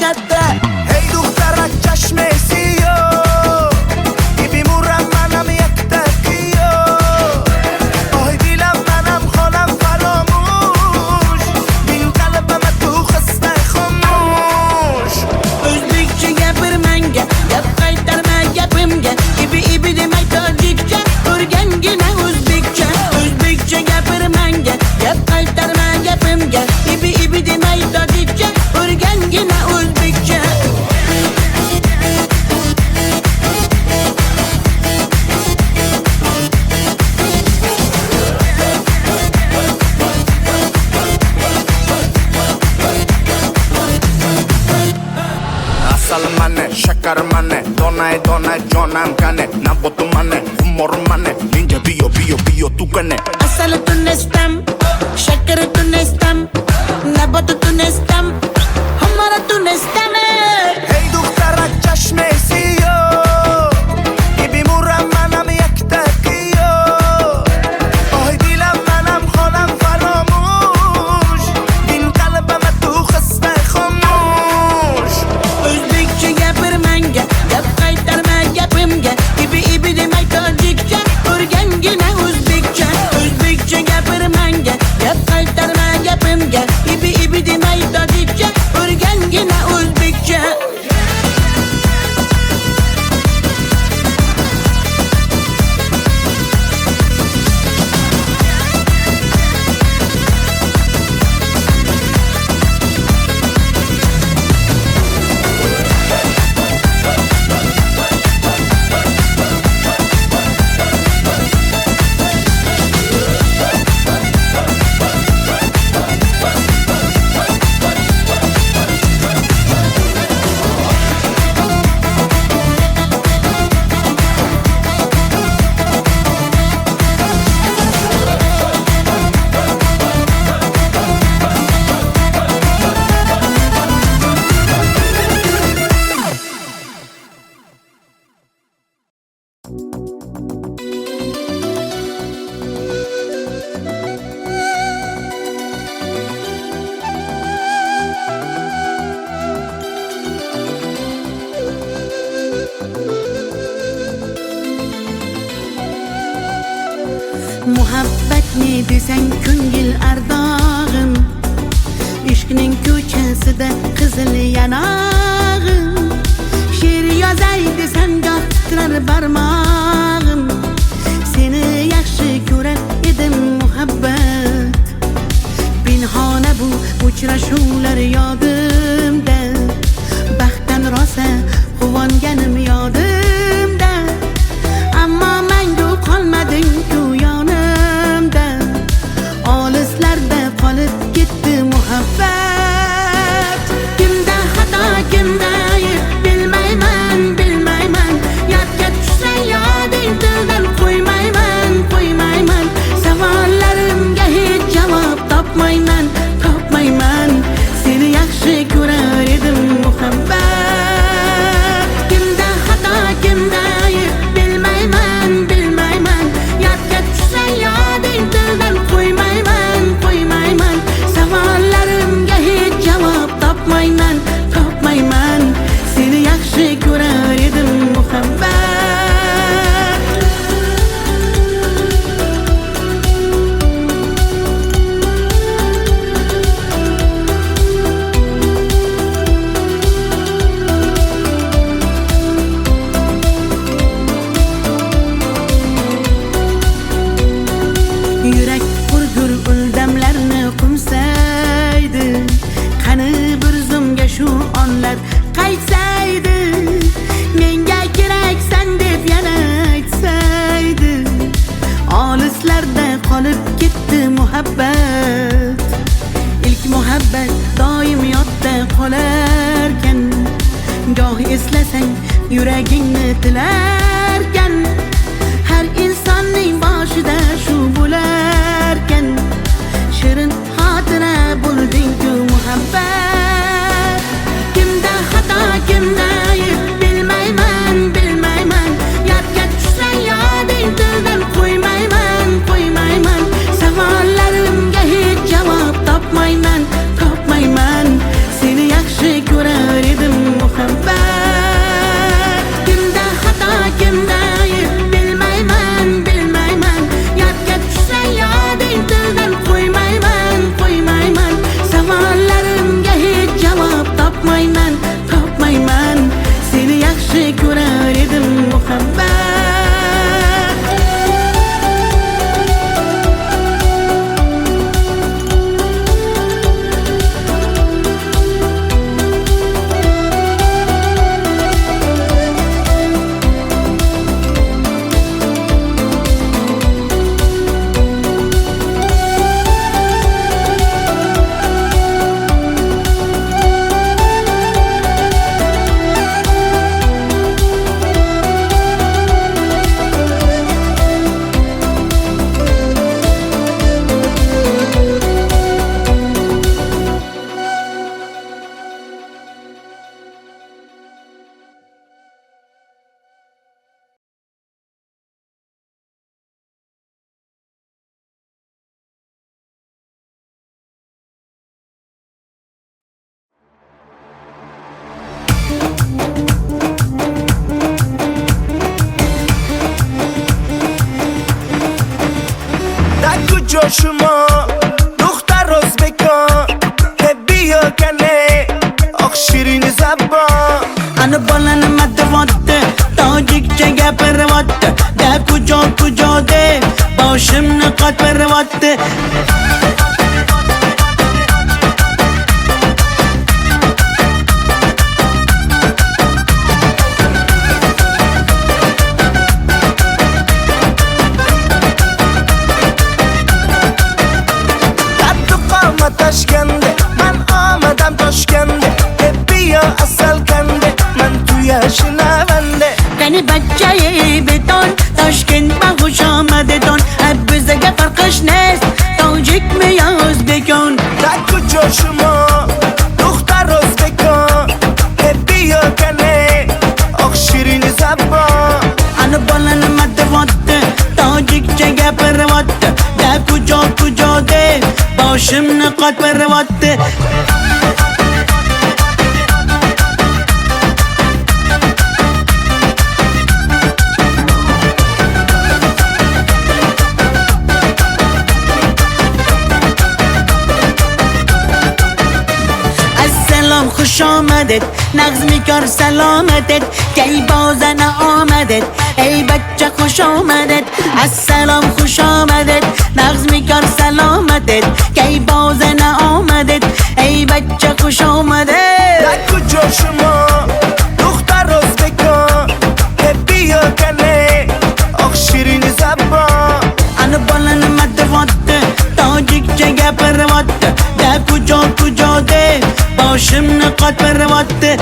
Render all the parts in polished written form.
latta. Hey دخترک چشمسی بیمورم منم یک تکیو آی دیلم منم خانم فراموش بین قلبم تو خسته خاموش O'zbekcha gapir menga, gap qaytarma gapimga. Ibi demay tojikcha, o'rgangina o'zbekcha. O'zbekcha gapir menga, gap qaytarma gapimga. Ibi demay tojikcha, o'rgangina o'zbekcha. Asal mane, şakar mane, donay donay jonam kane, nabotu mane, humor mane, ninja biyo tu kane. Asal tunestam, şeker tunestam, nabat tunestam, hamara tunestam. Hey دخترک چشمسی بیمورم منم یک تکیو آی دیلم منم خانم فراموش بین قلبم تو خسته خاموش O'zbekcha gapir menga, gap qaytarma gapimga. Ibi demay tojikcha, o'rgangina o'zbekcha. O'zbekcha gapir menga, gap qaytarma gapimga. Ibi demay tojikcha, o'rgangina o'zbekcha. Muhabbatni desang ko'ngil ardog'im, ishqning ko'chasida qizil yanog'im. She'r yozay desam goh titrar barmog'im. Seni yaxshi ko'rar edim muhabbat, pinhona bu uchrashuvlar yodimda. Baxtdan rosa quvonganim yodimda, ammo mangu qolmading ku yonimda. Olislarda qolib ketdi muhabbat. Kimda xato, kimda ayb bilmayman, bilmayman. Yodga tushsa yoding tildan qo'ymayman, qo'ymayman. Savollarimga hech javob topmayman, topmayman. Seni yaxshi ko'rar edim muhabbat. Kimda xato, kimda ayb bilmayman, bilmayman. Yodga tushsa yoding tildan qo'ymayman, qo'ymayman. Savollarimga hech javob topmayman, topmayman. Seni yaxshi ko'rar edim muhabbat. Yurak hurgur uldamlarni qumsaydi, qani bir zumga shu onlar qaytsaydi. Menga keraksan deb yana aytsaydi. Olislarda qolib ketdi muhabbat. İlk muhabbat doim yodda qolarkan, goh eslasang yuragingni tilarkan. Har insonning boshida shu bo'larkan, shirin xotira bo'lding-ku muhabbat. Kimda xato, kimda ayb bilmayman, bilmayman. Yodga tushsa yoding tildan qo'ymayman, qo'ymayman. Savollarimga hech javob topmayman, topmayman. Seni yaxshi ko'rar edim شما دختر ازبکان که بیا کنه آخ شیرین زبان انا بالن مدواده تاجیک چه گپرواده ده کجا ده باشم نقاط پرواده تشکنده من آمدم تاشکنده بیا اصل کنده من توی شنونده کنی بچه بتون تاشکند با خوش آمده تون بزگه فرقش نیست تاجیک میاز بکن در کجا شما دختر ازبکان بیا کنه آخ شیرین زبان انا بالن مدواده تاجیک چه گپرواده ده کجا ده باشم نقاط پرواده السلام خوش آمدید نغز میکار سلامتت کی بازن آمدید ای بچه خوش آمدید السلام خوش آمدید نغز میکار سلامتت کی بازن آمدید ای بچه خوش آمدید در کجا شما دختر ازبکان بیا کنه آخ شیرین زبان انا بالن مدواده تاجیک چه گپرواده ده کجا ده باشم نقاط پرواده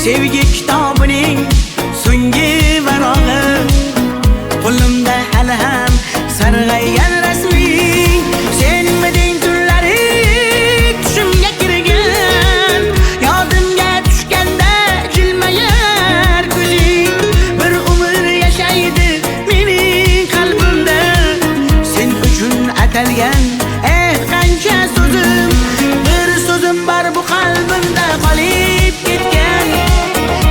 sevgi kitobining so'nggi varog'i qo'limda hali ham sarg'aygan rasming senmiding tunlari tushimga kirgan yodimga tushganda jilmayar ko'zing bir umr yashaydi mening qalbimda sen uchun atalgan qancha so'zim bir so'zim bor bu qalbimda qolib ketgan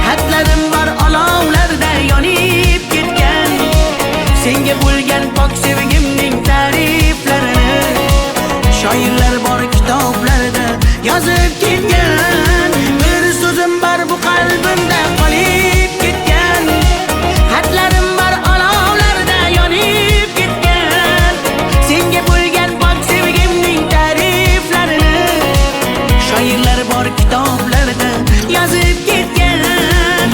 xatlarim bor olovlarda yonib ketgan senga bo'lgan pok sevgimning ta'riflarini shoirlar bor kitoblarda yozib ketgan bir so'zim bor bu qalbimda qolib ketgan xatlarim bor olovlarda yonib ketgan senga bo'lgan pok sevgimning ta'riflarini shoirlar bor kitoblarda yozib ketgan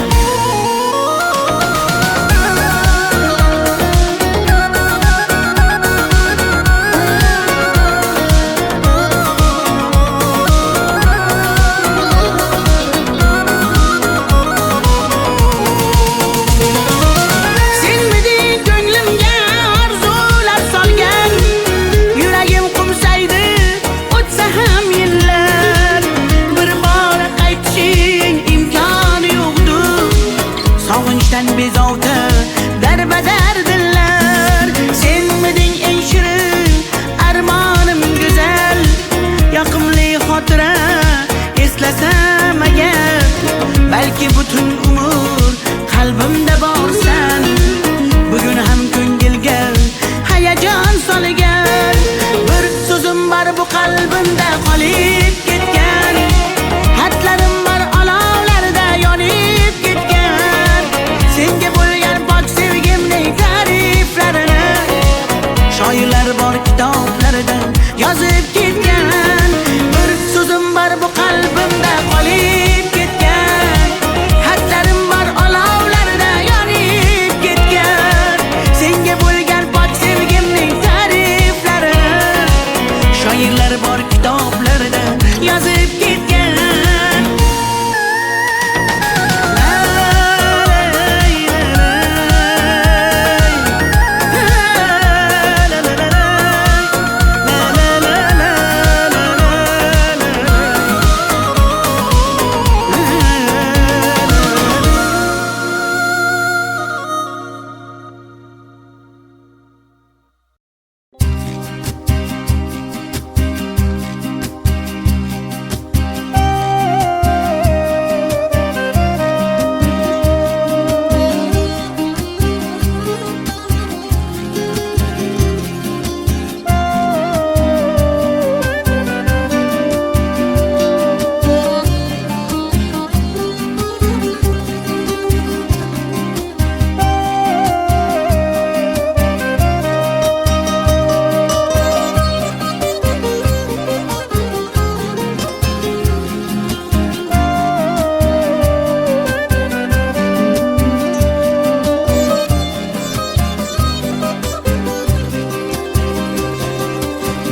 kitoblarda yozib ketgan.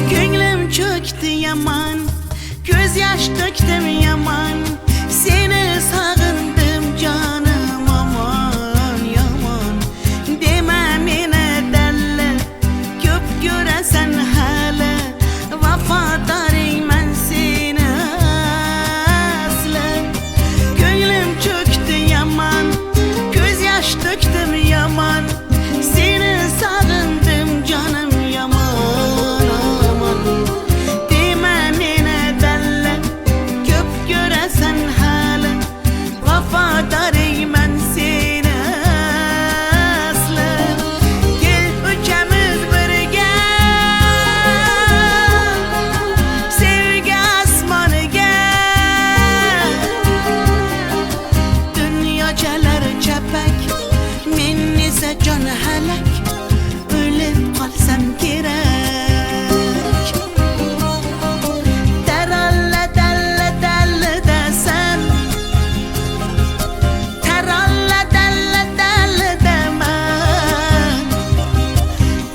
Ko'nglim cho'kdi yaman, ko'z yosh to'kdim yaman, seni sog'indim jonim aman yomon. Dema meni dalla, ko'p ko'rasan hali, vafodoringman seni asli. Ko'nglim cho'kdi yaman, ko'z yosh to'kdim yaman, seni sog'indim jonim yaman. Vafodoringman seni asli. Kel uchamiz birga sevgi osmoniga. Dunyochalar chapak, men esa jon halak, o'lib qolsam kerak. Taralla dalla dalla dasan, taralla dalla dalla daman,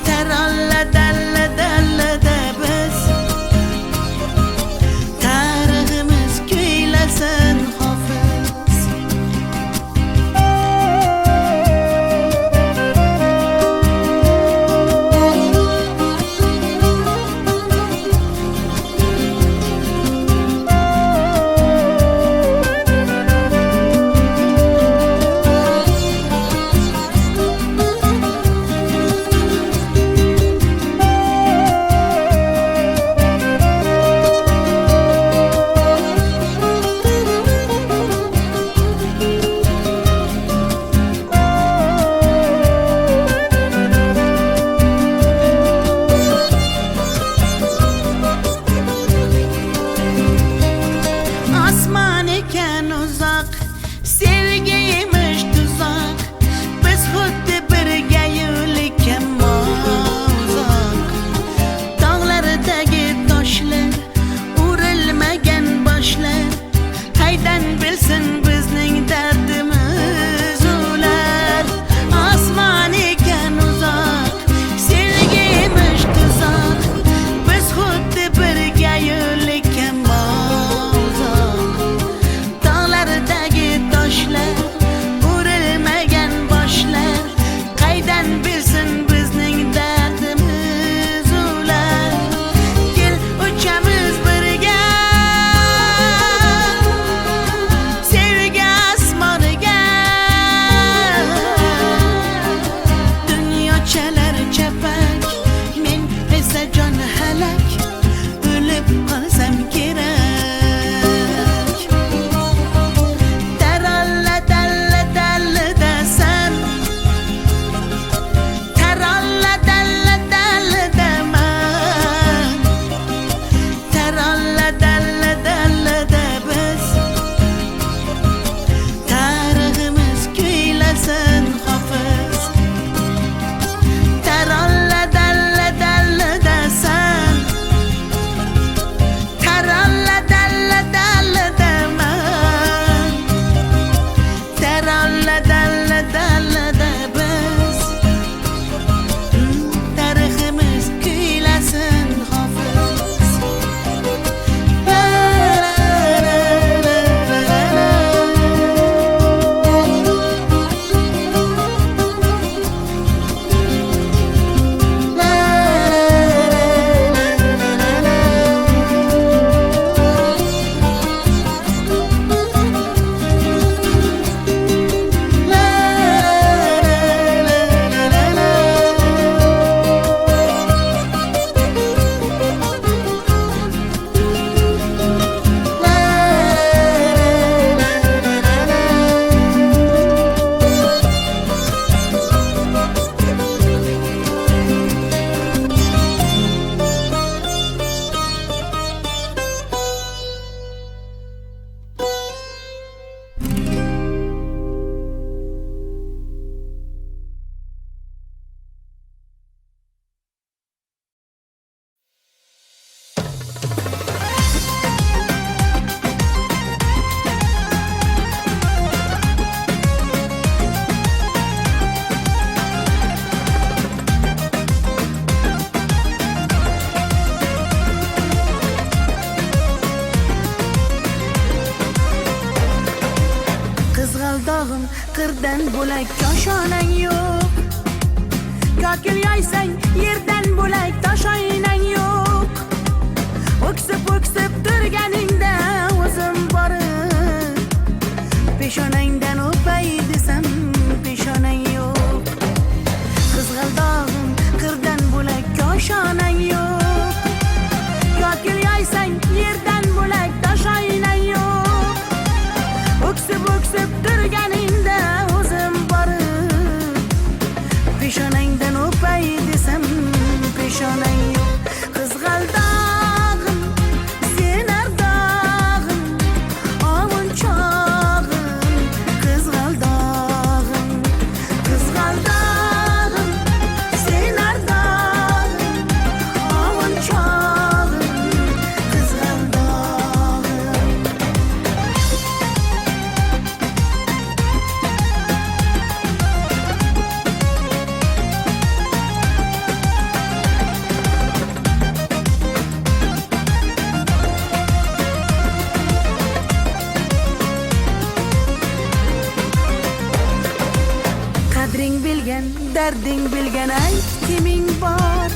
taralla dalla dalla da biz, tariximiz kuylasin hofiz. Osmon ekan uzoq, sevgiymish tuzok, biz xuddi birga yo'lakam uzoq. Tog'lardagi toshlar, urilmagan boshlar, qaydan bilsin bizning dardimiz ular. Osmon ekan uzoq, sevgiymish tuzok, biz xuddi birga yo'lakam toshlar, urilmagan boshlar, qaydan bilsin bizning dardimiz ular. Kel uchamiz birga sevgi osmoniga. Dunyochalar chapak, men esa jon halak, o'lib qolsam kerak. qirdan bo'lak koshonang yo'q. Kokil yoysang yerdan bo'lak toshoynang yo'q. O'ksib turganingda o'zim borib peshonangdan o'pay desam peshonang yo'q. Qizg'aldog'im qirdan bo'lak koshonang yo'q. Kokil yoysang yerdan bo'lak toshoynang yo'q. O'ksib turganingda o'zim borib peshonangdan o'pay desam peshonang yo'q. Qizg'aldog'im sen ardog'im ovunchog'im. Qizg'aldog'im sen ardog'im ovunchog'im. Qizg'aldog'im qadring bilgan, darding bilgan ayt kiming bor.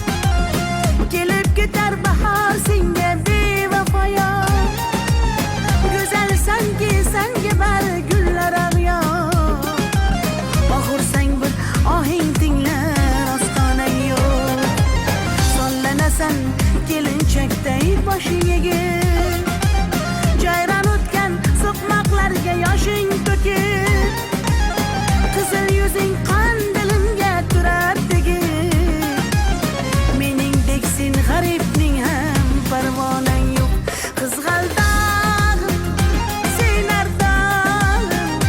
Kelib ketar bahor senga bevafo yor. Go'zalsanki senga bari gullar ag'yor. Oxursang bir ohing tinglar ostonang yo'q. Sollanasan kelinchakday boshing egib. Jayron o'tgan so'qmoqlarga yoshing to'kib. Qizil yuzing qandilimga turar tegib. Meningdek sen g'aribning ham parvonang yo'q. Qizg'aldog'im sen ardog'im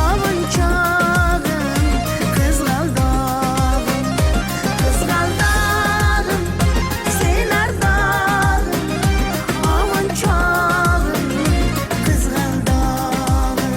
ovunchog'im. Qizg'aldog'im sen ardog'im ovunchog'im. Qizg'aldog'im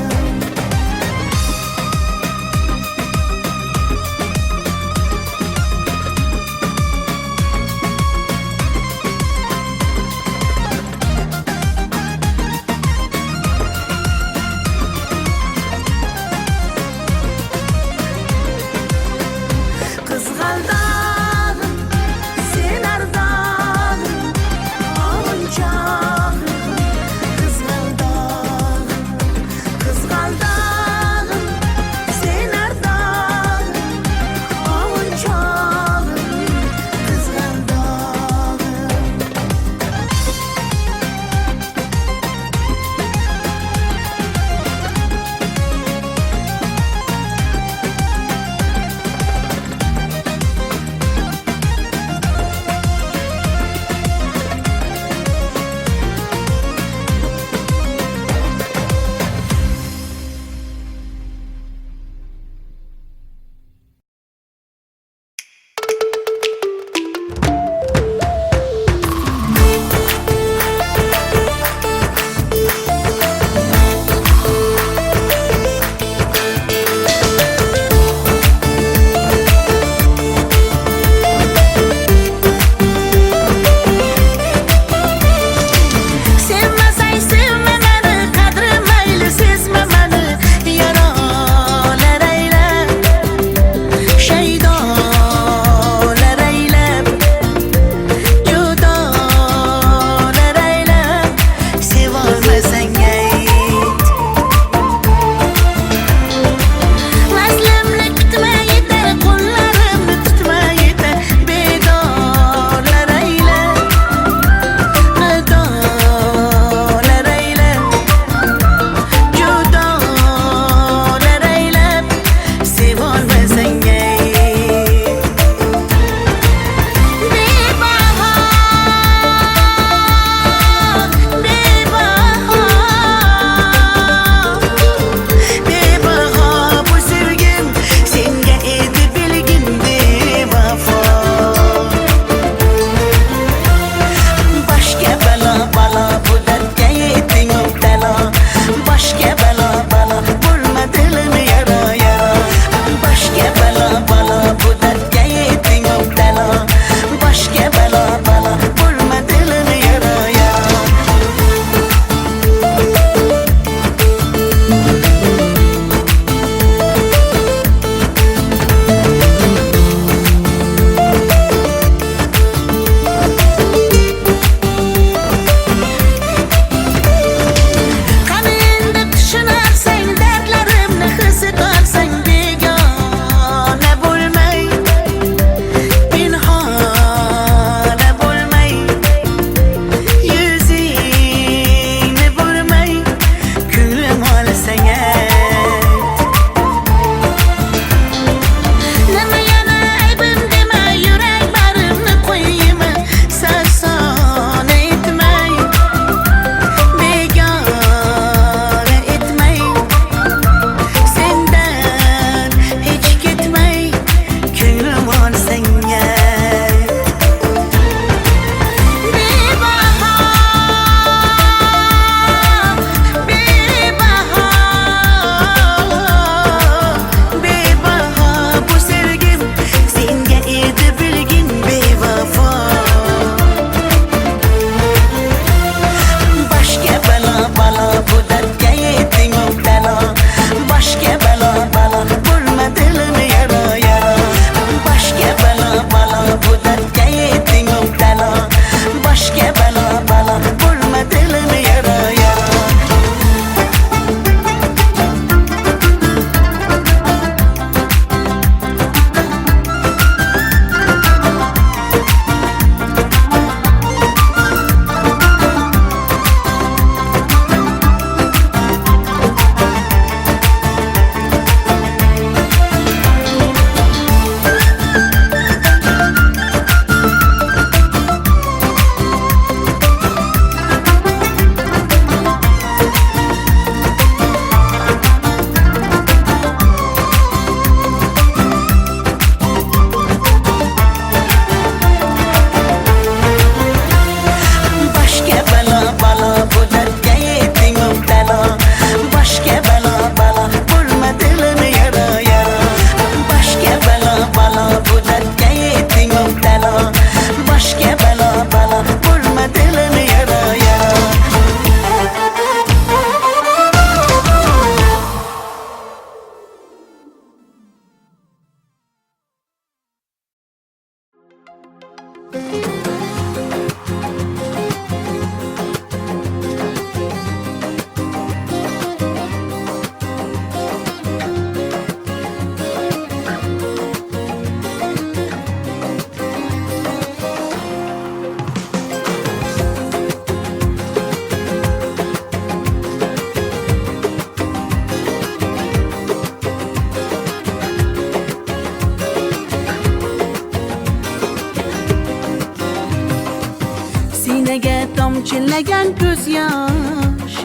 sinaga tomchilagan ko'z yosh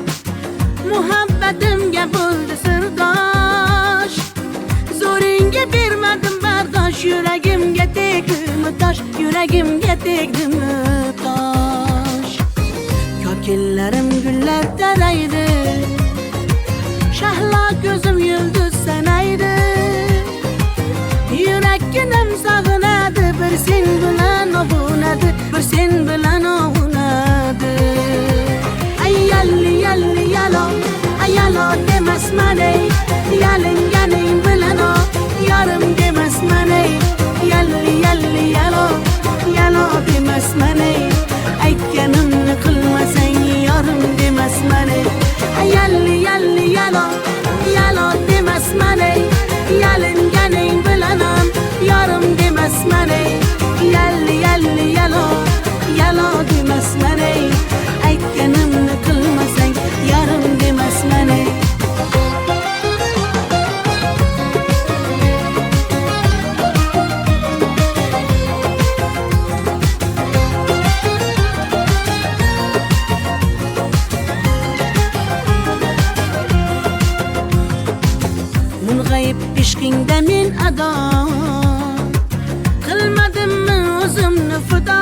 muhabbatimga bo'ldi sirdosh zo'ringga bermadim bardosh yuragimga tegdimi tosh yuragimga tegdimi tosh kokillarim gullar taraydi shahlo ko'zim yulduz sanaydi yurakkinam sog'inadi bir sen bilan ovunadi bir sen bilan ovunadi ay yalli yalli yalo ay yalo demasman ey yalinganing bilan o yarim demasman ey yalli yalli yalo yalo demasman ey aytganimni qilmasang yarim demasman ey ay yalli yalli yalo yalo demasman ey yalinganing bilan ham yarim demasman ey yalli yalli yalo yalo demasman ey aytganimni qilmasang yarim demasman ey mung'ayib ishqingda men ado qilmadimmi o'zimni fido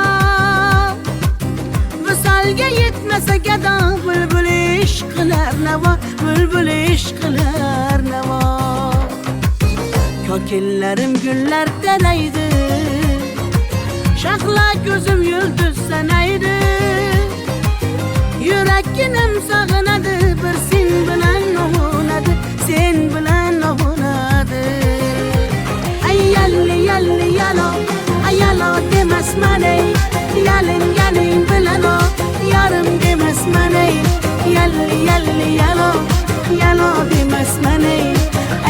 visolga yetmasa gado bulbul ishq qilar navo bulbul ishq qilar navo kokillarim gullar taraydi shahlo ko'zim yulduz sanaydi yurakkinam sog'inadi bir sen bilan ovunadi sen bilan ovunadi ay yalli yalli yalo ay yalo demasman ey yalinganing bilan o yarim demasman ey yalli yalli yalo yalo demasman ey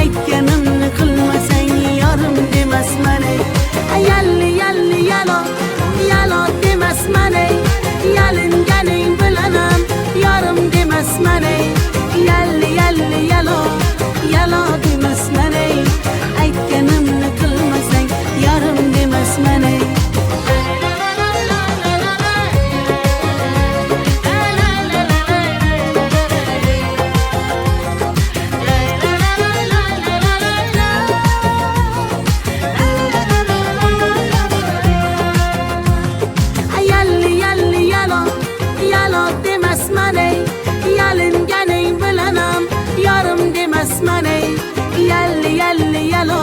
aytganimni qilmasang yarim demasman ey ay yalli yalli yalo yalo demasman ey yalinganing bilan ham yarim demasman ey yalli yalli yalo yalo demasman ey aytganimni qilmasang yarim demasman ey yalli yalli yalo yalo demasman ey yalinganing bilan ham yarim demasman ey yalli yalli yalo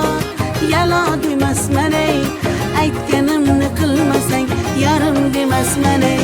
yalo demasman ey aytganimni qilmasang yarim demasman ey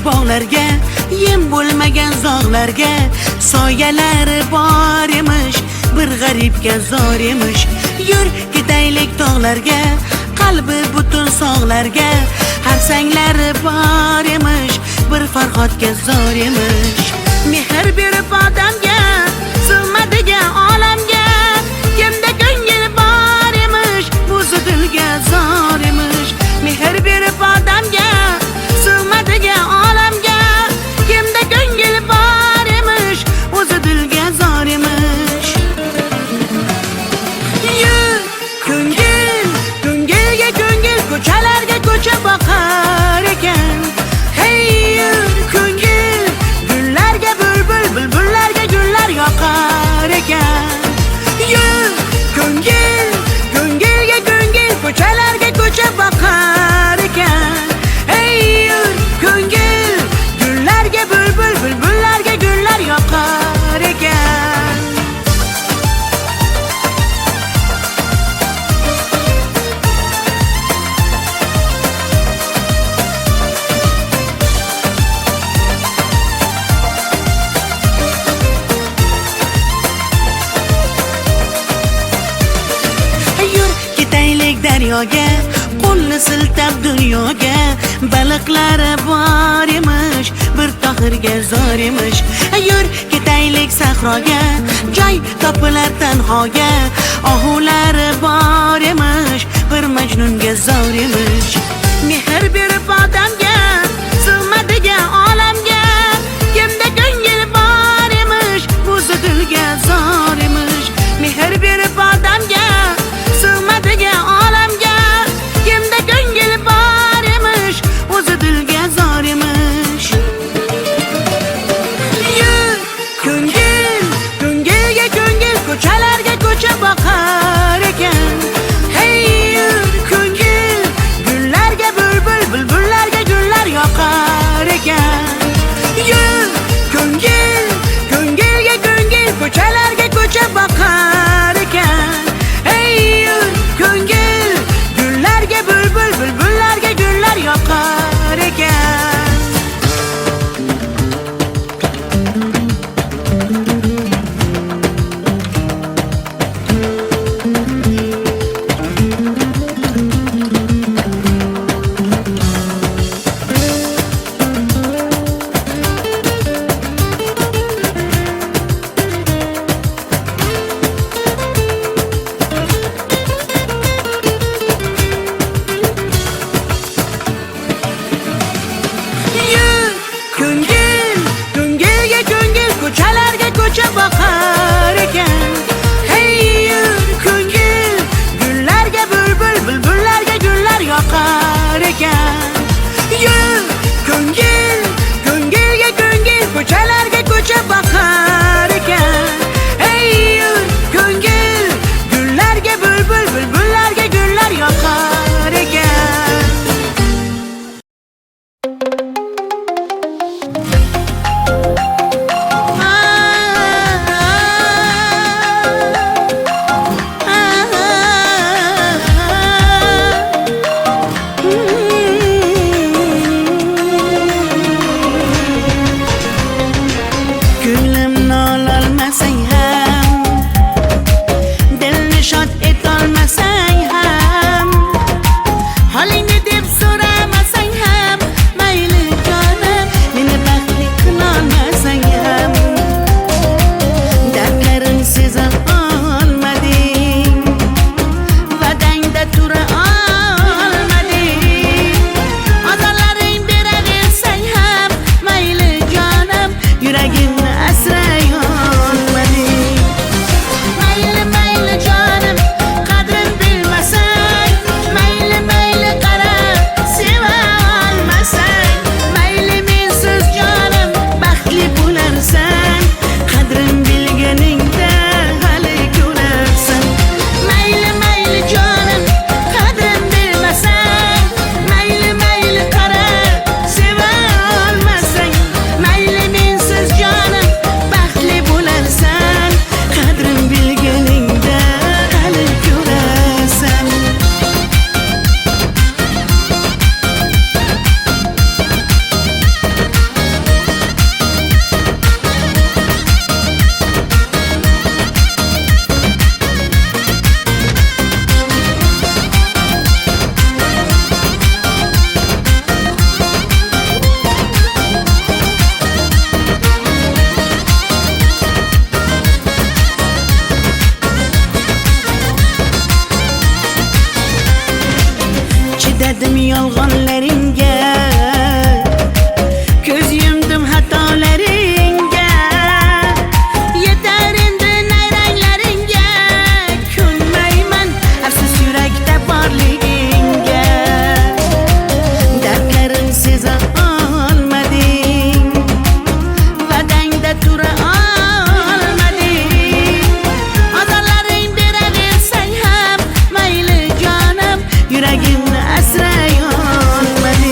bog'larga yem bo'lmagan zog'larga soyalari bor emish bir g'aribga zor emish yur ketaylik tog'larga qalbi butun sog'larga harsanglari bor emish bir farhodga zor emish mehr berib odamga sig'madigan olamga kimda ko'ngil bor emish o'zi dilga zor emish mehr berib odamga sig'madigan olamga kimda ko'ngil bor emish o'zi dilga zor emish yur ko'ngil ko'ngilga ko'ngil ko'chalarga ko'cha boqar ekan hey yur ko'ngil gullarga bulbul bulbullarga gullar yoqar ekan yur ko'ngil ko'ngilga ko'ngil ko'chalarga ko'cha boqar ekan hey yur ko'ngil gullarga bulbul bulbullarga gullar yoqar ekan daryoga, qo'lni siltab dunyoga. Baliqlari bor emish, bir tohirga zor emish. Yur ketaylik sahroga, joy topilar tanhoga. Ohulari bor emish, bir majnunga zor emish. Mehr berib odamga, sig'madigan olamga. Kimda ko'ngil bor emish, o'zi dilga zor emish. Mehr berib odamga, sig'madigan olamga. Kimda ko'ngil bor emish, o'zi dilga zor emish. Yur ko'ngil, ko'ngilga ko'ngil, ko'chalarga ko'cha boqar ekan. Hey yur ko'ngil, gullarga bulbul, bulbullarga gullar yoqar ekan. Yur ko'ngil, ko'ngilga ko'ngil, ko'chalarga ko'cha boqar ekan. Hey yur ko'ngil, gullarga bulbul, bulbullarga gullar yoqar ekan. Yur ko'ngil, ko'ngilga ko'ngil, ko'chalarga ko'cha boqar ekan. Hey yur ko'ngil, gullarga bulbul, bulbullarga gullar yoqar ekan. Yur ko'ngil, ko'ngilga ko'ngil, ko'chalarga ko'cha boqar ekan. Hey yur ko'ngil, gullarga bulbul, bulbullarga gullar yoqar ekan. Ko'nglimni ololmasang ham, dilni shod etolmasang ham, holingni deb so'ramasang ham, mayli jonim, meni baxtli qilolmasang ham, dardlarim seza olmading, va'dangda tura olmading, ozorlaring beraversang ham, mayli jonim, yuragimni asray olmading. Mayli mayli jonim, qadrin bilmasang, mayli mayli qara, seva olmasang, mayli mensiz jonim, baxtli bo'larsan, qadrin bilganingda hali ko'rarsan. Mayli mayli jonim, qadrin bilmasang, mayli mayli qara, seva olmasang, mayli mensiz jonim, baxtli bo'larsan, qadrin bilganingda hali ko'rarsan. Chidadim yolg'onlaringga, ko'z yumdim xatolaringga. Yetar endi nayranglaringga, ko'nmayman afsus yurakda borligingga. Dardlarim seza olmading, va'dangda tura olmading, ozorlaring beraversang ham, mayli jonim, yuragimni asray olmading.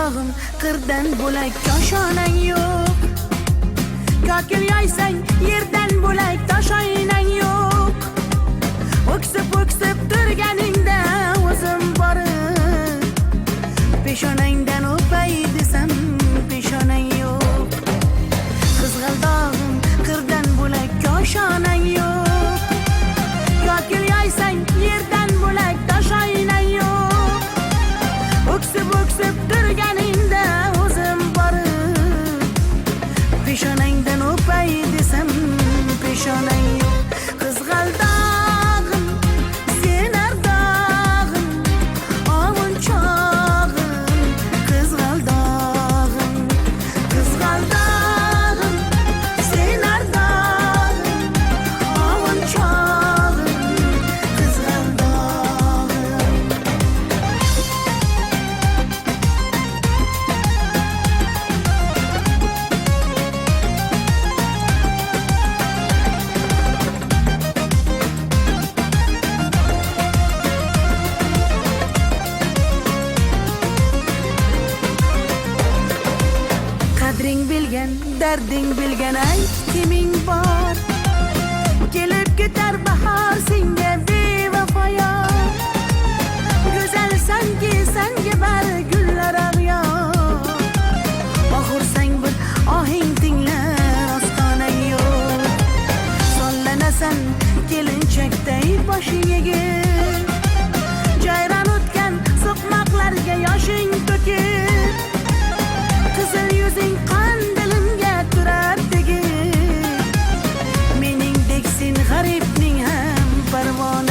dog'im qirdan bo'lak koshonang yo'q. Kokil yoysang yerdan bo'lak toshoynang yo'q. O'ksib turganingda o'zim borib peshonangdan o'pay desam peshonang yo'q. Qizg'aldog'im qirdan bo'lak koshonang yo'q. Kokil yoysang yerdan bo'lak toshoynang yo'q. O'ksib turganingda o'zim borib peshonangdan o'pay desam peshonang yo'q. Qizg'aldog'im sen ardog'im ovun chog'im. Qizg'aldog'im sen ardog'im ovun chog'im. Qizg'aldog'im qadring bilgan, darding bilgan ayt kiming bor. Kelib ketar bahor senga bevafo. Go'zalsanki senga bari gullar ag'yor. Oxursang bir ohing tinglar ostonang yo'q. Sollanasan kelinchakday boshing egib. Jayron o'tgan so'qmoqlarga yoshing to'kib. Qizil yuzing qon dilimga turar tegib. Meningdek sen g'aribning ham parvon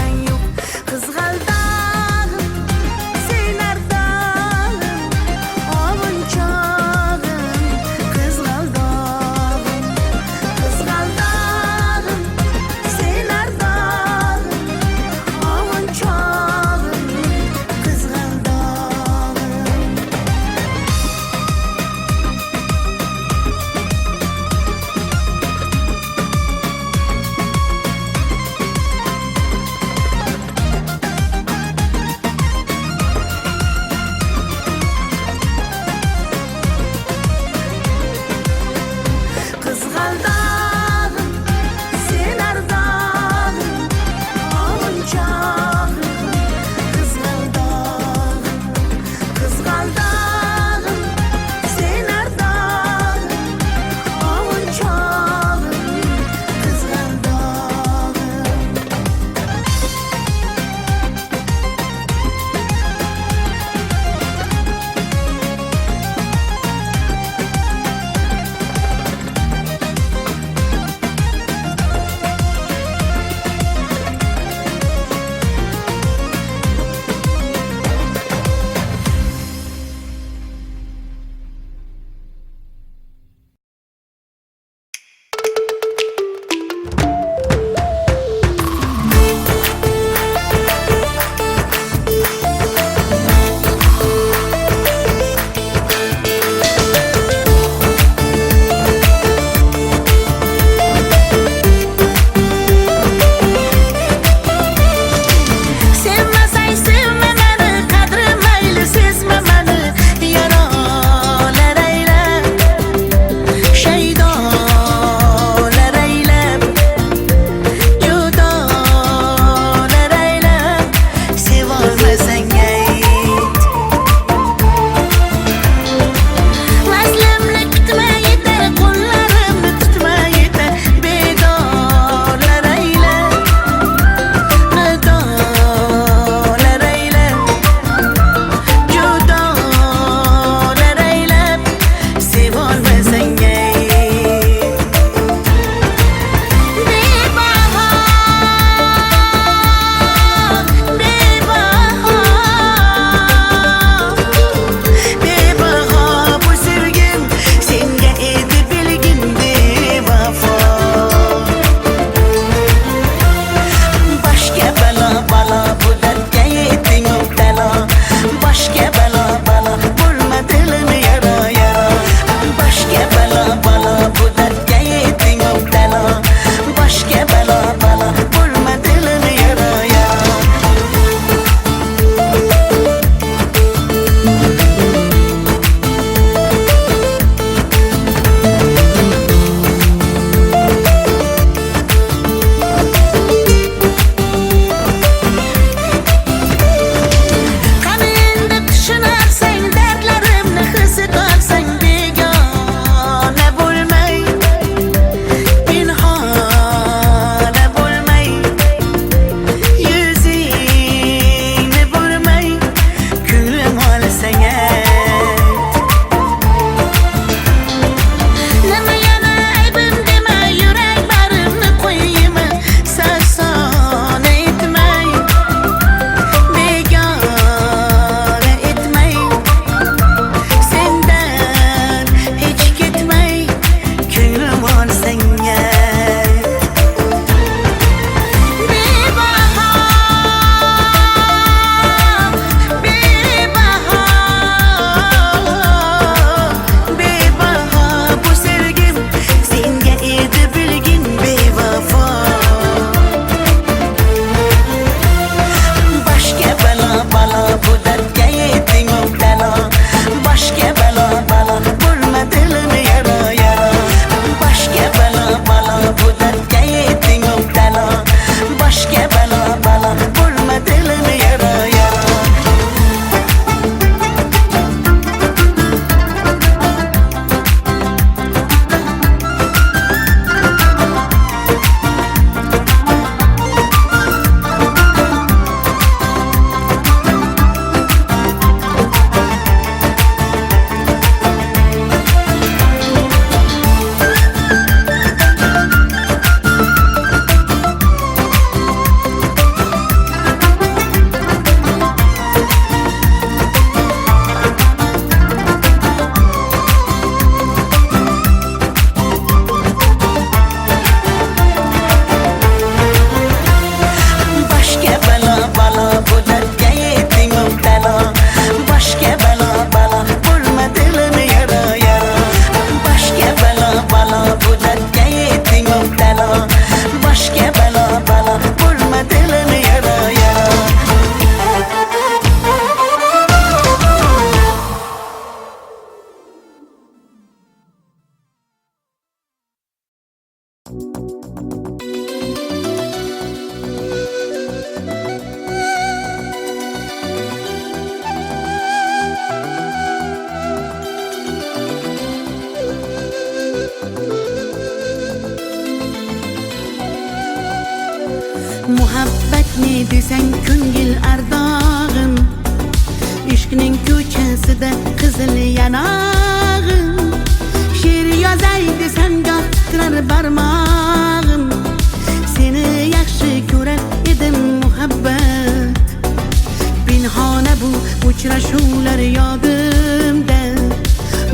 uchrashuvlar yodimda,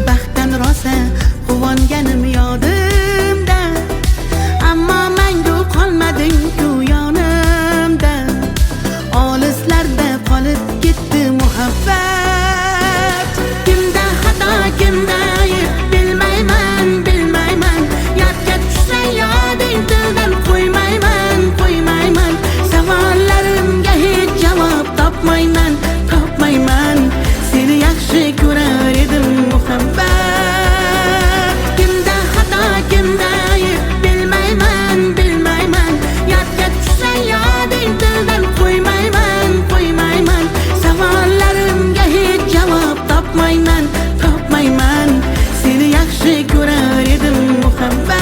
baxtdan rosa quvonganim yodimda, ammo mangu qolmading-ku yonimda. Olislarda qolib ketdi muhabbat. Kimda xato, kimda ayb bilmayman, bilmayman. Yodga tushsa yoding tildan qo'ymayman, qo'ymayman. Savollarimga hech javob topmayman, topmayman. Seni yaxshi ko'rar edim muhabbat. Kimda xato, kimda ayb bilmayman, bilmayman. Yodga tushsa yoding tildan qo'ymayman, qo'ymayman. Savollarimga hech javob topmayman, topmayman. Seni yaxshi ko'rar edim muhabbat.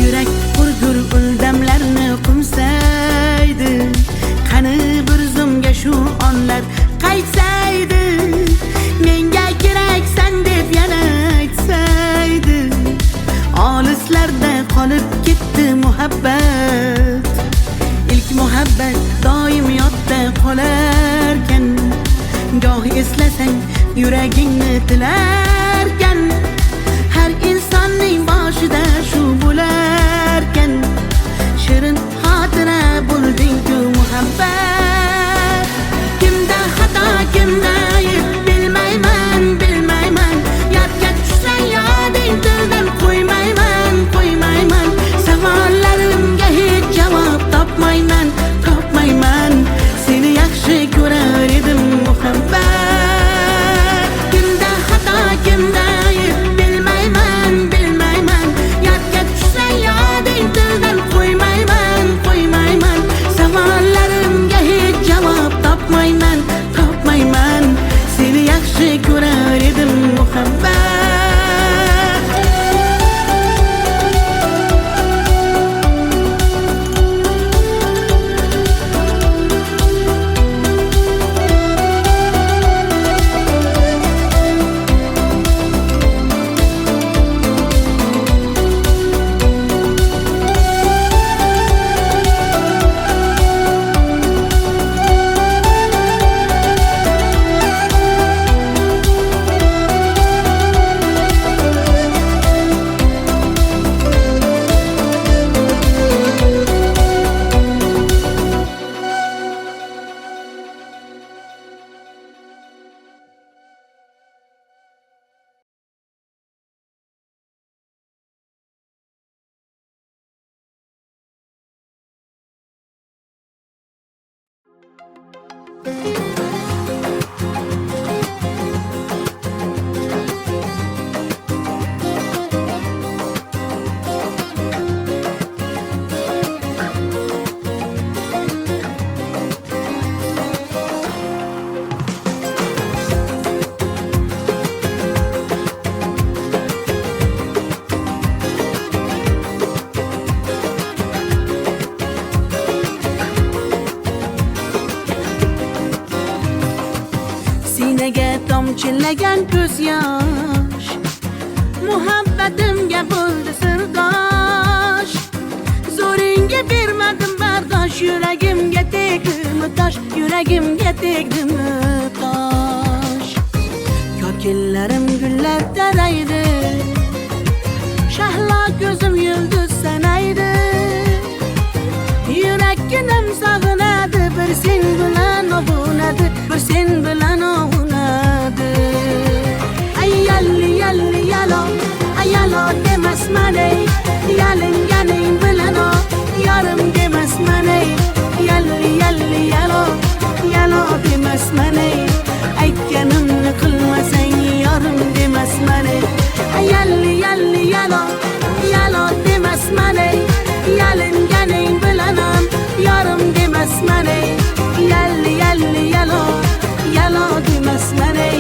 Yurak hurgur uldamlarni qumsaydi, qani bir zumga shu onlar qaytsaydi, menga keraksan deb yana aytsaydi. Olislarda qolib ketdi muhabbat. Ilk muhabbat doim yodda qolarkan, goh eslasang yuragingni tilarkan. Har insonning boshida shu bo'larkan, shirin xotira bo'lding-ku muhabbat. Kimda xato, kimda ayb bilmayman, bilmayman. Yodga tushsa yoding tildan qo'ymayman, qo'ymayman. Savollarimga hech javob topmayman, topmayman. Seni yaxshi ko'rar edim muhabbat. Kimda xato, kimda ayb bilmayman, bilmayman. Yodga tushsa yoding tildan qo'ymayman, qo'ymayman. Savollarimga hech javob topmayman, topmayman. Seni yaxshi ko'rar edim muhabbat. Sinaga tomchilagan ko'z yosh, muhabbatimga bo'ldi sirdosh. Zo'ringga bermadim bardosh, yuragimga tegdimi tosh, yuragimga tegdimi tosh. Ko'killarim gullar taraydi, shahlo ko'zim yulduz sanaydi. Yurakkinam sog'inadi, bir sen bilan ovunadi, bir sen bilan ovunadi. Ay yalli yalli yalo, ay yalo demasman ey, yalinganing bilan o, yarim demasman ey. Yalli yalli yalo, yalo demasman ey, aytganimni qilmasang yorim demasman ey. Ay yalli yalli yalo, yalo demasman ey, yalinganing bilan ham yorim demasman ey. Yalli yalli yalo, yalo demasman ey,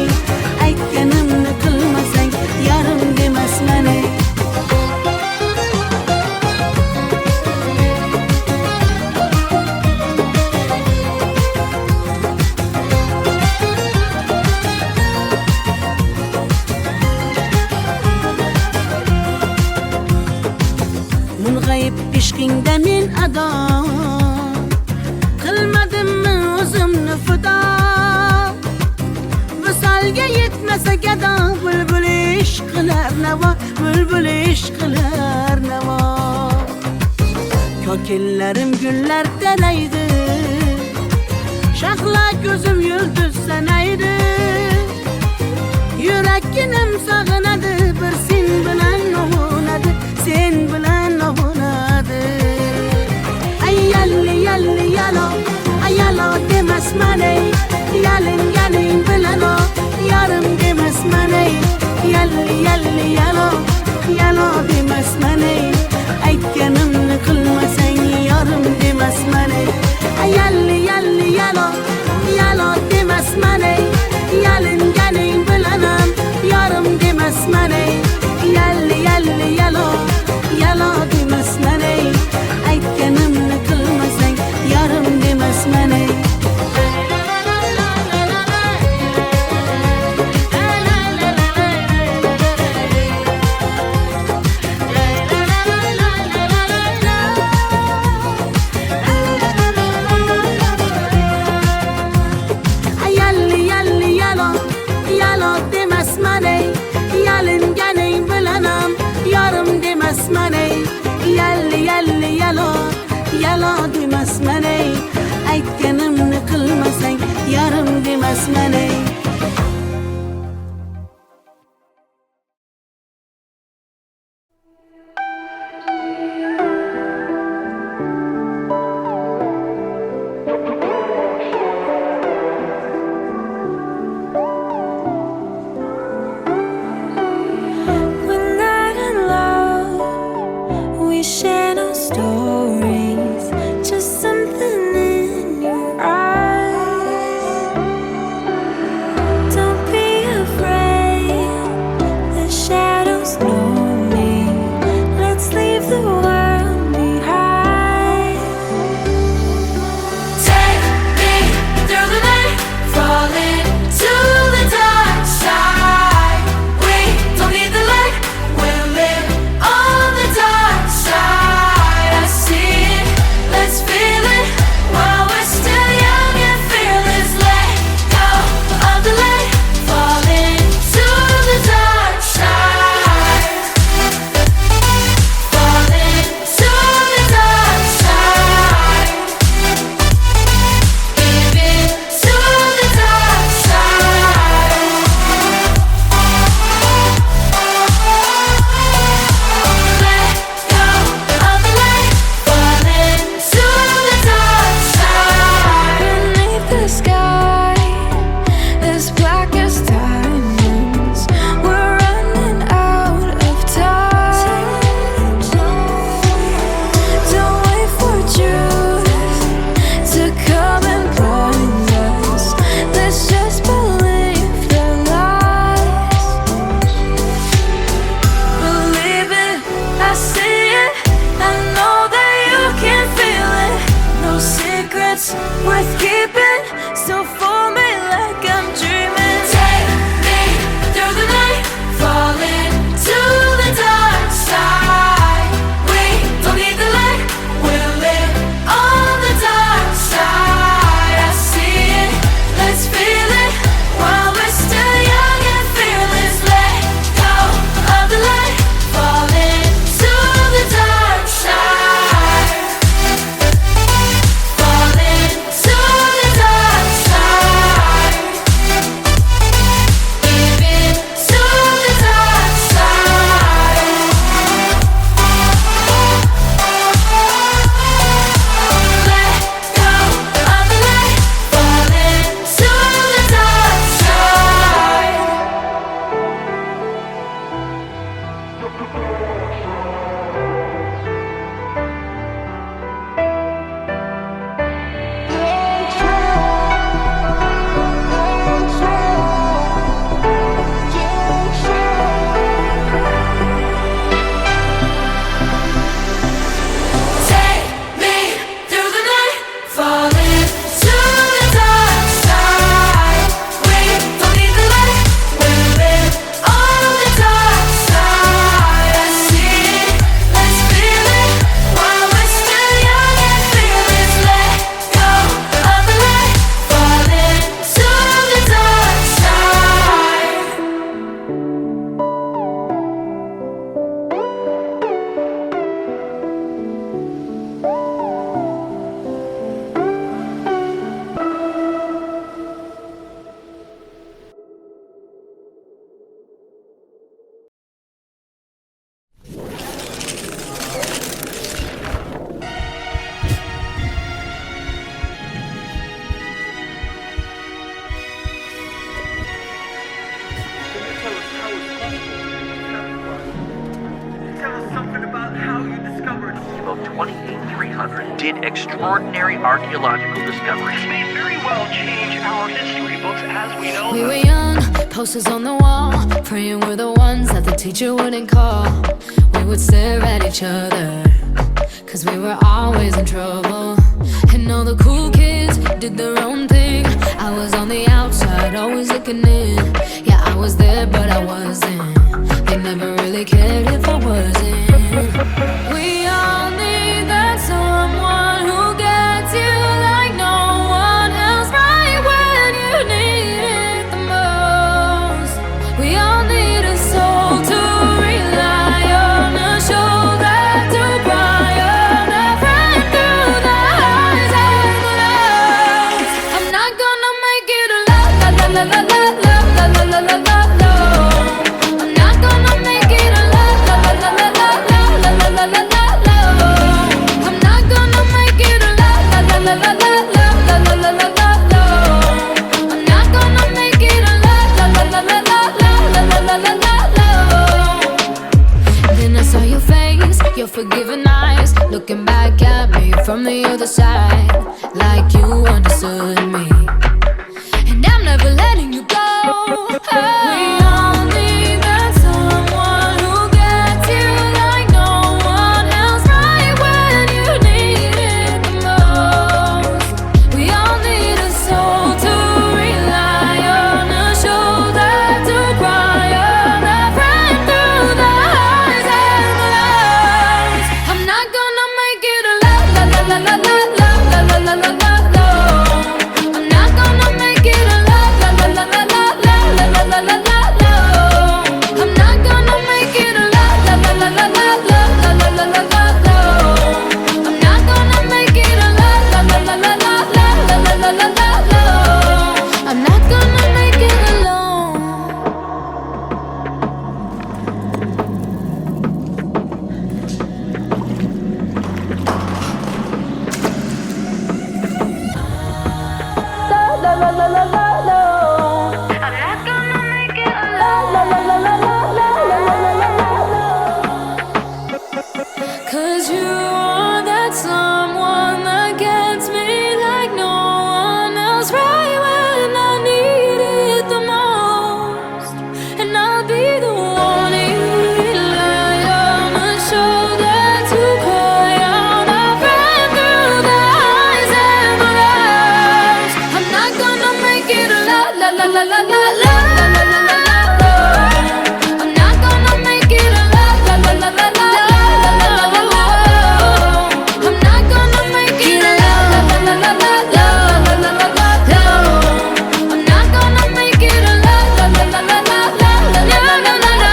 aytganimni qilmasang yorim demasman ey. gado qilmadimmi o'zimni fido visolga yetmasa gado bulbul ish qilar navo bulbul ish qilar navo kokillarim gullar taraydi shahla ko'zim yulduz sanaydi yurakkinim sog'inadi bir sen bilan ovunadi sen bilan ovunadi ay yalli yalli yalo ay yalo demasman ey yalinganing bilan o yarim demasman ey yalli yalli yalo yalo demasman ey aytganimni qilmasang yarim demasman ey ay yalli yalli yalo yalo demasman ey yalinganing bilanam yarim demasman ey yalli yalli yalo yalo demasman ey aytganimni qilmasang yarim demasman ey yalinganing bilanam yarim demasman ey yalli yalli yalo yalo demasman ey aytganimni qilmasang yarim demasman ey did extraordinary archaeological discoveries. This may very well change our history books as we know We them. were young, posters on the wall, praying we're the ones that the teacher wouldn't call. We would stare at each other, cause we were always in trouble. And all the cool kids did their own thing. I was on the outside, always looking in. Yeah, I was there, but I wasn't. They never really cared if I wasn't. We all need that someone who gets you like no one else, right when you need it the most. We all need a soul to rely on, a shoulder to cry on, a friend through the highs and the lows. I'm not gonna make it alone, la la la la la la la la la la la. I'm not gonna make it alone, la la la la la la la la la la la. I'm not gonna make it alone, la la la la la la la la la la la. I'm not gonna make it alone, la la la la la la la la la la. Then I saw your face, your forgiving eyes, looking back at me from the other side, like you understood me. And I'm never letting you go. We all need that someone who gets you like no one else, right when you need it the most. We all need a soul to rely on, a shoulder to cry on, a friend through the highs and the lows. I'm not gonna make it alone, la la la la la la la la la la la. I'm not gonna make it alone, la la la la la la la la la la la. I'm not gonna make it alone, la la la la la la la la la la la. I'm not gonna make it alone, la la la la la la la la la la. I'm not gonna make it alone. La la la la la la. I'm not gonna make it alone. La la la la la la la la la la. 'Cause you are that someone that gets me like no one else, right when I need it the most. And I'll be the one you rely on, a shoulder to cry on, a friend through the highs and the lows. I'm not gonna make it alone, la la la la la la la la la la la. I'm not gonna make it alone, la la la la la la la la la. I'm not gonna make it alone, la la la la la la la la la la. I'm not gonna make it alone, la la la la la la la la la la.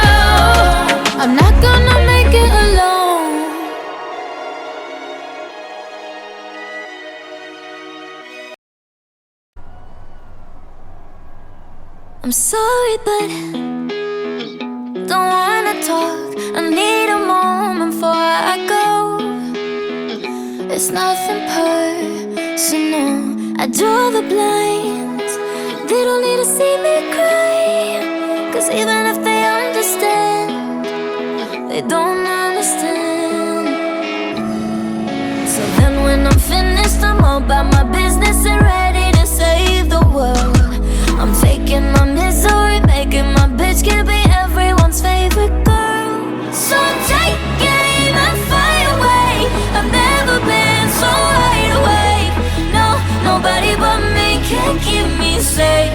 I'm not gonna make it alone. I'm sorry, but don't wanna talk. I need a moment before I go. It's nothing personal. I draw the blinds. They don't need to see me cry. 'Cause even if they understand, they don't understand. So then when I'm finished, I'm all about my business and ready to save the world. I'm taking my misery, making my bitch can be everyone's favorite girl. So take aim and fire away. I've never been so wide awake. No, nobody but me can keep me safe.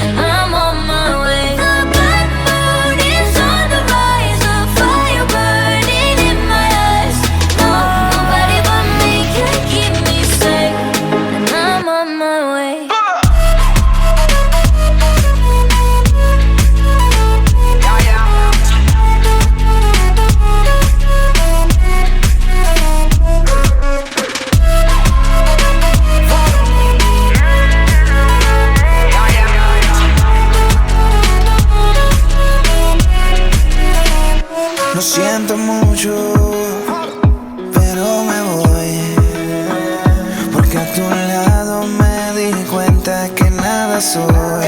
And I'm on my way. The blood moon is on the rise, a fire burning in my eyes. No, nobody but me can keep me safe. And I'm on my way. Lo siento mucho, pero me voy, porque a tu lado me di cuenta que nada soy.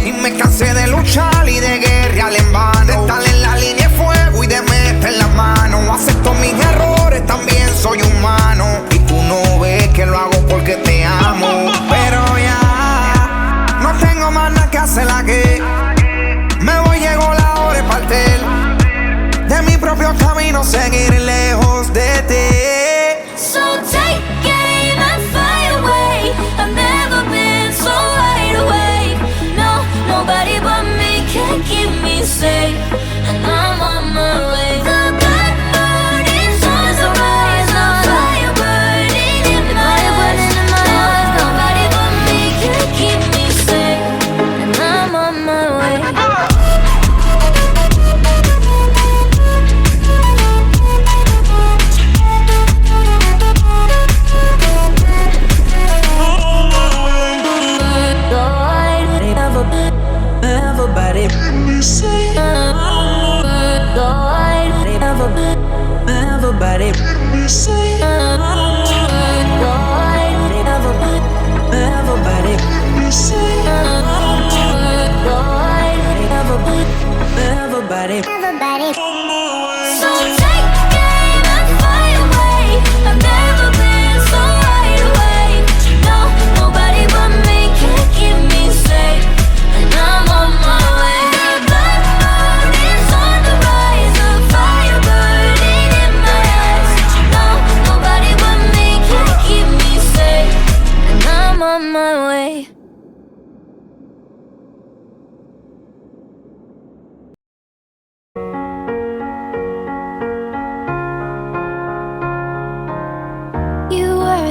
Y me cansé de luchar y de guerrear en vano, de estar en la línea de fuego y de meter la mano. Acepto mis errores, también soy humano, y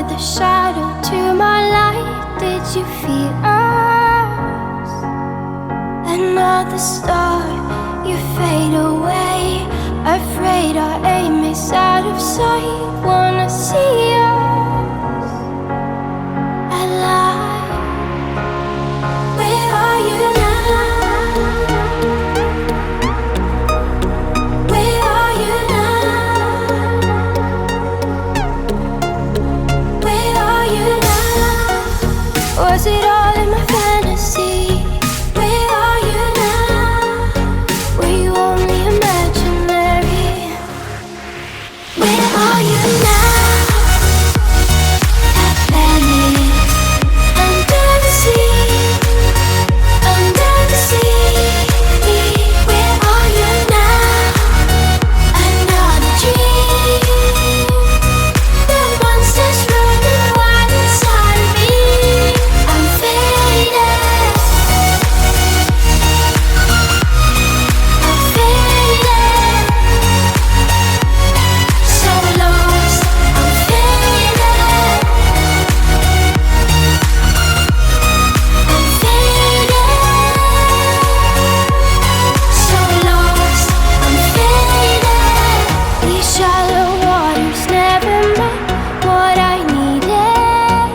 the shadow to my light. Did you feel us? Another star, you fade away. Afraid our aim is out of sight. Wanna see us alive. Where are you now? Where are you now? Where are you now? Was it all in my fantasy? Where are you now? Were you only imaginary? Where are you now? Atlantis, under the sea, under the sea. Where are you now? Another dream. The monsters running wild inside of me. I'm faded. I'm faded. So lost. I'm faded. I'm faded. So lost. I'm faded. These shallow waters never met what I needed.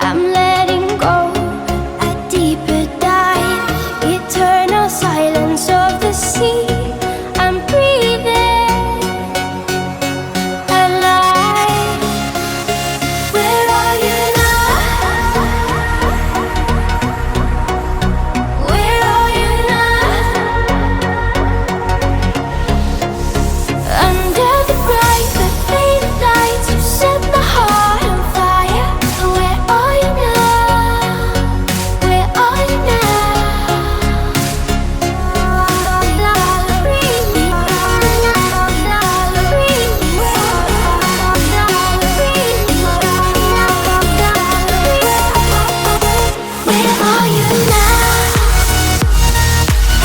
I'm letting go a deeper dive. Eternal silence of the sea. I'm breathing alive. Where are you now? Where are you now? Under the bright but faded lights, you set my heart on fire. Where are you now? Where are you Where are you now?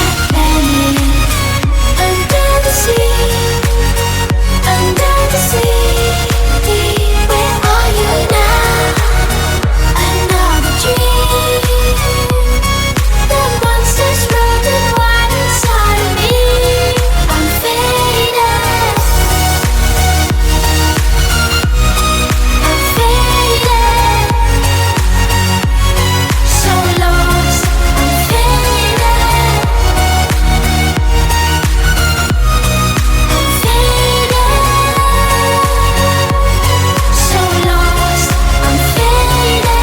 Atlantis, under the sea, under the sea. Where are you now? Another dream. The monsters running wild inside of me. I'm faded. I'm faded. So lost. I'm faded. I'm faded. So lost. I'm faded.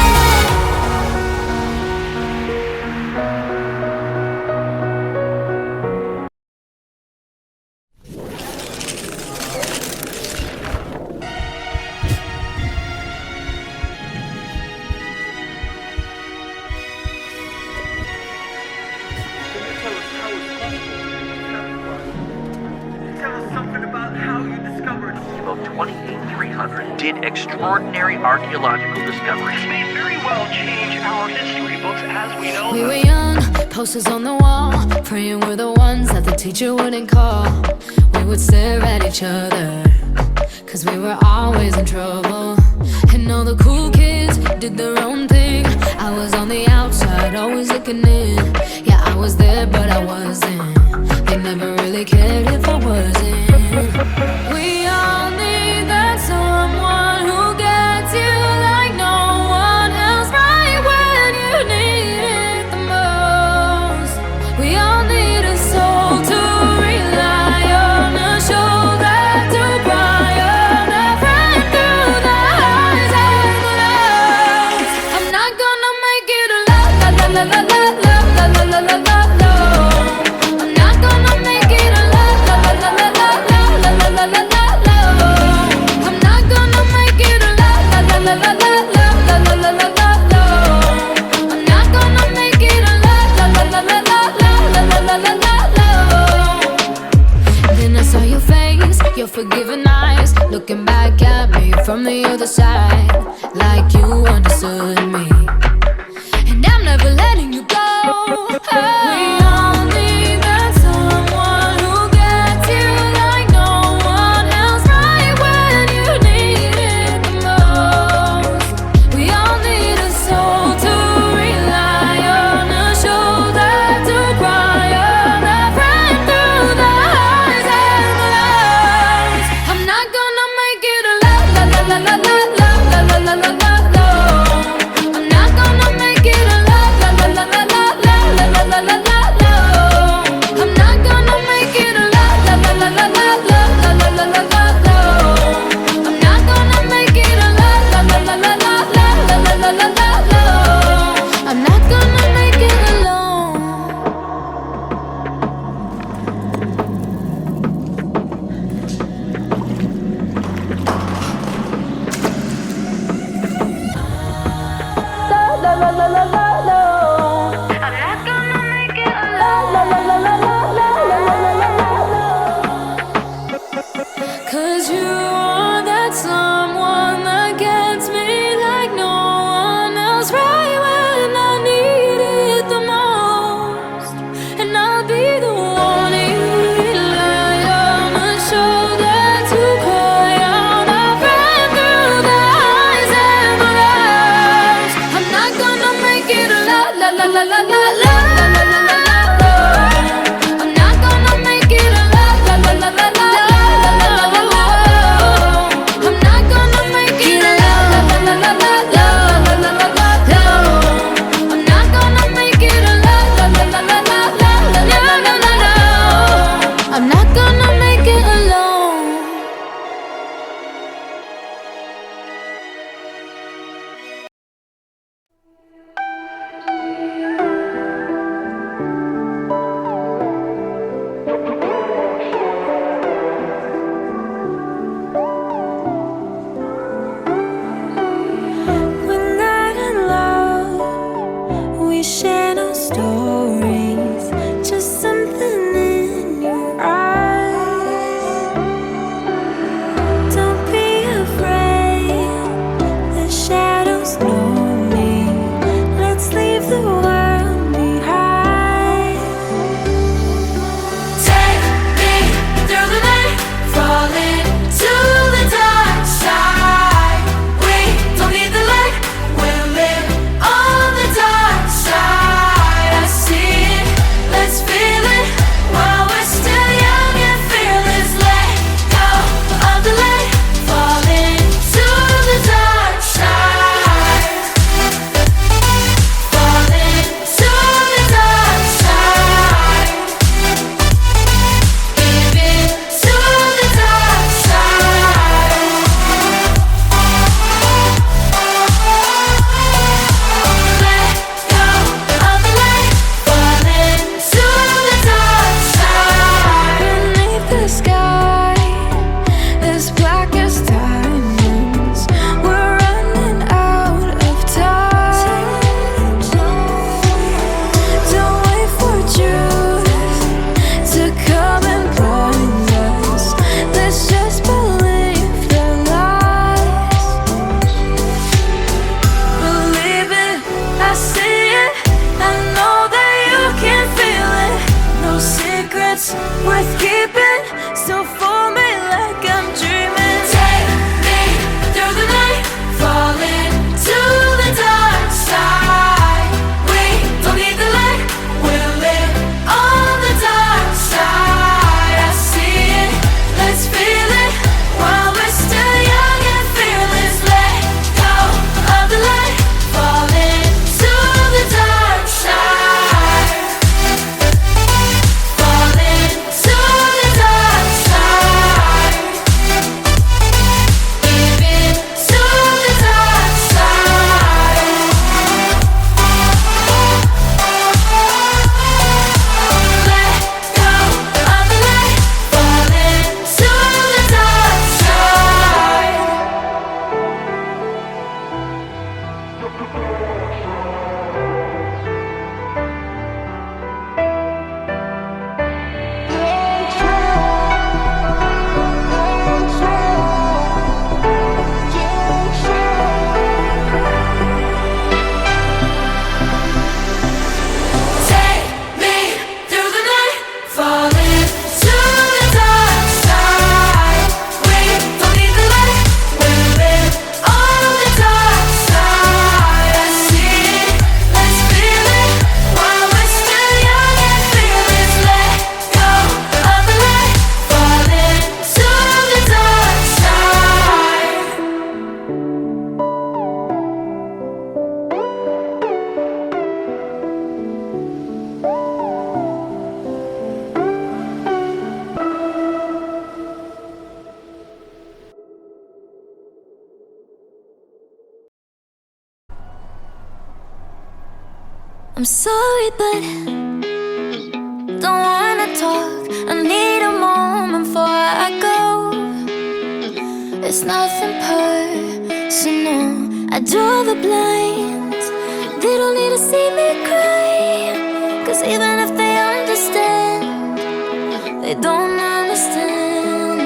Tell us something about how you discovered About 28300 did extraordinary archaeological discoveries. This may very well change our history books as we know We them. were young, posters on the wall, praying we're the ones that the teacher wouldn't call. We would stare at each other, cause we were always in trouble. And all the cool kids did their own thing. I was on the outside, always looking in. Yeah, I was there, but I wasn't. They never really cared if I wasn't. We all need that someone who gets you like no one else, right when you need it the most. We all need a soul to rely on, a shoulder to cry on, a friend through the highs and the lows. I'm not gonna make it alone, la la la la la la la la la la la. I'm not gonna make it alone, la la la la la la la la la la la. I'm not gonna make it alone, la la la la la la la la la la la. I'm not gonna make it alone, la la la la la la la la la la. Then I saw your face, your forgiving eyes, looking back at me from the other side, like you understood me. And I'm never letting you go. We all need that someone who gets you like no one else, right when you need it the I'm sorry, but don't wanna talk. I need a moment before I go. It's nothing personal. I draw the blinds. They don't need to see me cry. 'Cause even if they understand, they don't understand.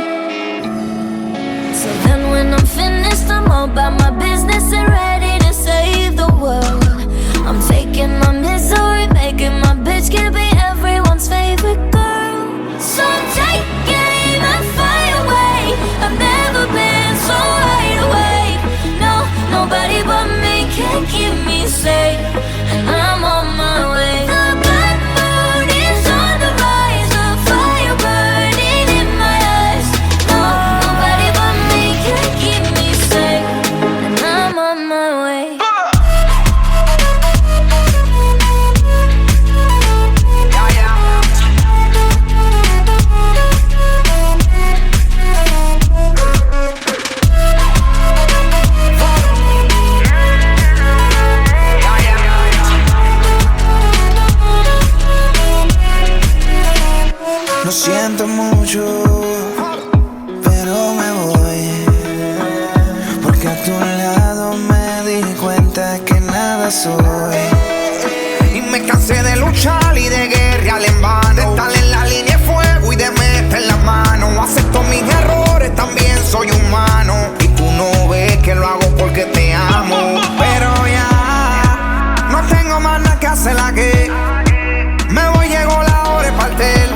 So then when I'm finished, I'm all about my business and ready to save the world. I'm taking my misery, making my bitch can be everyone's favorite girl. So take aim and fly away. I've never been so wide awake. No, nobody but me can keep me safe, and I'm on my way. The bad mood is on the rise, a fire burning in my eyes. No, nobody but me can keep me safe, and I'm on my way. Lo siento mucho, pero me voy. Porque a tu lado me di cuenta que nada soy. Y me cansé de luchar y de guerrear en vano, de estar en la línea de fuego y de meter la mano. Acepto mis errores, también soy humano. Y tú no ves que lo hago porque te amo. Pero ya no tengo más nada que hacer aquí. Me voy, llegó la hora de partir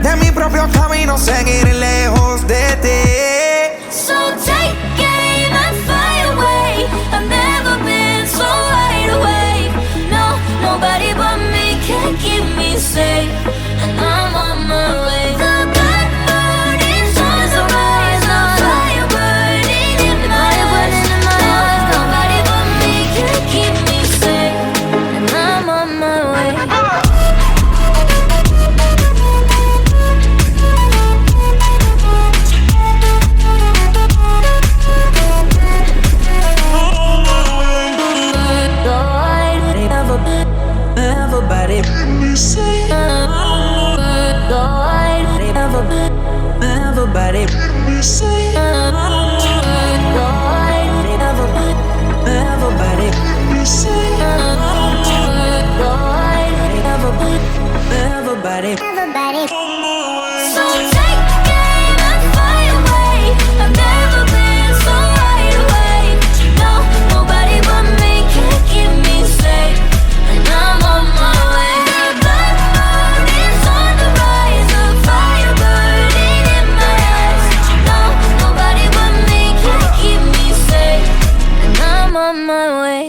de mi propio camino, seguir lejos de ti. So take aim and fly away. I've never been so wide awake. No, nobody but me can keep me safe, and I'm on my way. The bad mood is on the rise, a fire burning in my eyes. Nobody but me can keep me safe, and I'm on my way. So take aim and fly away. I've never been so wide awake. No, nobody but me can keep me safe, and I'm on my way. The bad mood is on the rise, a fire burning in my eyes. No, nobody but me can keep me safe, and I'm on my way.